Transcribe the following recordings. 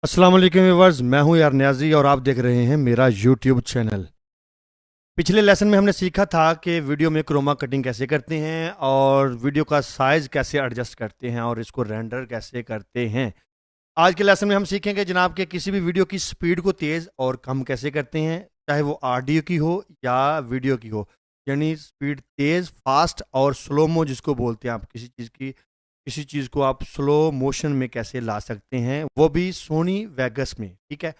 अस्सलाम वालेकुम व्यूअर्स, मैं हूं यार न्याजी और आप देख रहे हैं मेरा यूट्यूब चैनल। पिछले लेसन में हमने सीखा था कि वीडियो में क्रोमा कटिंग कैसे करते हैं और वीडियो का साइज़ कैसे एडजस्ट करते हैं और इसको रेंडर कैसे करते हैं। आज के लेसन में हम सीखेंगे जनाब कि किसी भी वीडियो की स्पीड को तेज़ और कम कैसे करते हैं, चाहे वो ऑडियो की हो या वीडियो की हो। यानी स्पीड तेज़, फास्ट और स्लो मो जिसको बोलते हैं, आप किसी चीज़ को आप स्लो मोशन में कैसे ला सकते हैं, वो भी सोनी वेगस में। ठीक है,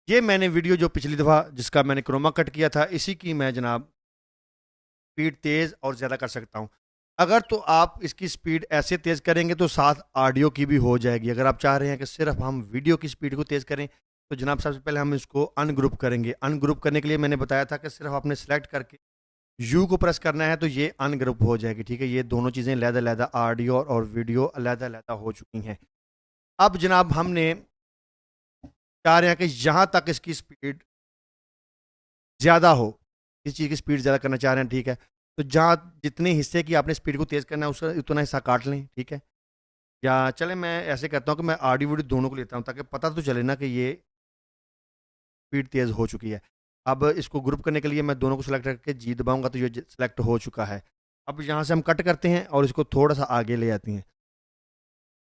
ये मैंने वीडियो जो पिछली दफ़ा जिसका मैंने क्रोमा कट किया था, इसी की मैं जनाब स्पीड तेज़ और ज़्यादा कर सकता हूँ। अगर तो आप इसकी स्पीड ऐसे तेज़ करेंगे तो साथ ऑडियो की भी हो जाएगी। अगर आप चाह रहे हैं कि सिर्फ हम वीडियो की स्पीड को तेज़ करें तो जनाब सबसे पहले हम इसको अनग्रुप करेंगे। अनग्रुप करने के लिए मैंने बताया था कि सिर्फ आपने सेलेक्ट करके यू को प्रेस करना है तो ये अनग्रुप हो जाएगी। ठीक है, ये दोनों चीज़ें अलग-अलग, ऑडियो और वीडियो अलग-अलग हो चुकी हैं। अब जनाब हमने चाह रहे हैं कि यहाँ तक इसकी स्पीड ज़्यादा हो, किसी चीज़ की स्पीड ज़्यादा करना चाह रहे हैं। ठीक है, तो जहाँ जितने हिस्से की आपने स्पीड को तेज़ करना है उसका उतना हिस्सा काट लें। ठीक है, या चले मैं ऐसे करता हूँ कि मैं ऑडियो वीडियो दोनों को लेता हूँ ताकि पता तो चले ना कि ये स्पीड तेज़ हो चुकी है। अब इसको ग्रुप करने के लिए मैं दोनों को सेलेक्ट करके जी दबाऊंगा तो ये सेलेक्ट हो चुका है। अब यहाँ से हम कट करते हैं और इसको थोड़ा सा आगे ले आते हैं।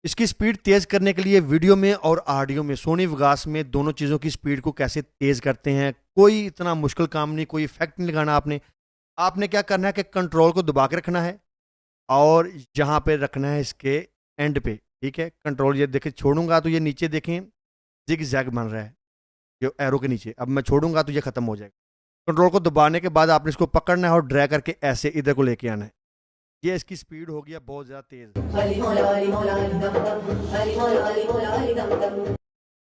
इसकी स्पीड तेज़ करने के लिए वीडियो में और ऑडियो में, सोनी वेगास में, दोनों चीज़ों की स्पीड को कैसे तेज़ करते हैं, कोई इतना मुश्किल काम नहीं, कोई इफेक्ट नहीं लगाना। आपने आपने क्या करना है कि कंट्रोल को दबा के रखना है और यहाँ पे रखना है इसके एंड पे। ठीक है, कंट्रोल ये देखें, छोड़ूंगा तो ये नीचे देखें जिग जैग बन रहा है जो एरो के नीचे। अब मैं छोड़ूंगा तो ये खत्म हो जाएगा। कंट्रोल को दबाने के बाद आपने इसको पकड़ना है और ड्रैग करके ऐसे इधर को लेके आना है। ये इसकी स्पीड हो गया बहुत ज़्यादा तेज़।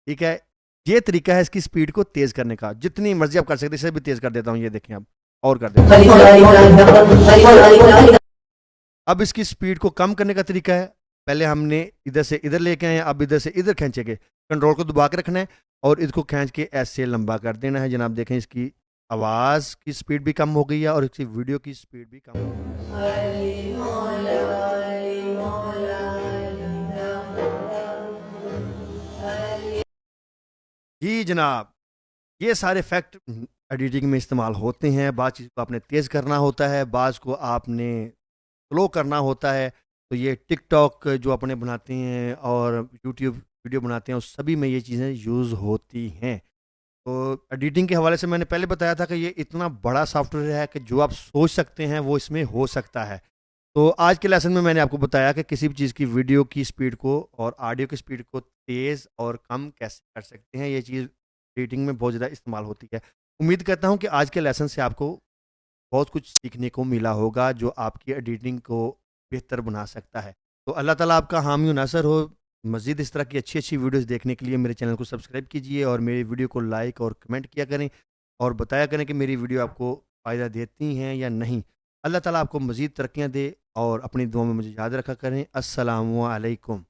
ठीक है, ये तरीका है इसकी स्पीड को तेज़ करने का। जितनी मर्जी आप कर सकते हैं, इसे भी तेज़ कर देता हूँ, ये देखें अब और कर देता हूँ। अब इसकी स्पीड को कम करने का तरीका है, पहले हमने इधर से इधर लेके आए, अब इधर से इधर खींचेंगे। कंट्रोल को दबा के रखना है और इसको खींच के ऐसे लंबा कर देना है। जनाब देखें, इसकी आवाज़ की स्पीड भी कम हो गई है और इसकी वीडियो की स्पीड भी कम हो गई है। जी जनाब, ये सारे फैक्ट एडिटिंग में इस्तेमाल होते हैं। बाज़ चीज़ को आपने तेज़ करना होता है, बाज़ को आपने स्लो करना होता है। तो ये टिकटॉक जो अपने बनाते हैं और यूट्यूब वीडियो बनाते हैं, उस सभी में ये चीज़ें यूज़ होती हैं। तो एडिटिंग के हवाले से मैंने पहले बताया था कि ये इतना बड़ा सॉफ्टवेयर है कि जो आप सोच सकते हैं वो इसमें हो सकता है। तो आज के लेसन में मैंने आपको बताया कि किसी भी चीज़ की वीडियो की स्पीड को और ऑडियो की स्पीड को तेज़ और कम कैसे कर सकते हैं। ये चीज़ एडिटिंग में बहुत ज़्यादा इस्तेमाल होती है। उम्मीद करता हूँ कि आज के लेसन से आपको बहुत कुछ सीखने को मिला होगा जो आपकी एडिटिंग को बेहतर बना सकता है। तो अल्लाह ताला आपका हामी और नासर हो। मज़ीद इस तरह की अच्छी अच्छी वीडियोज़ देखने के लिए मेरे चैनल को सब्सक्राइब कीजिए और मेरी वीडियो को लाइक और कमेंट किया करें और बताया करें कि मेरी वीडियो आपको फ़ायदा देती हैं या नहीं। अल्लाह ताला आपको मज़ीद तरक्कियाँ दे और अपनी दुआ में मुझे याद रखा करें। अस्सलामु अलैकुम।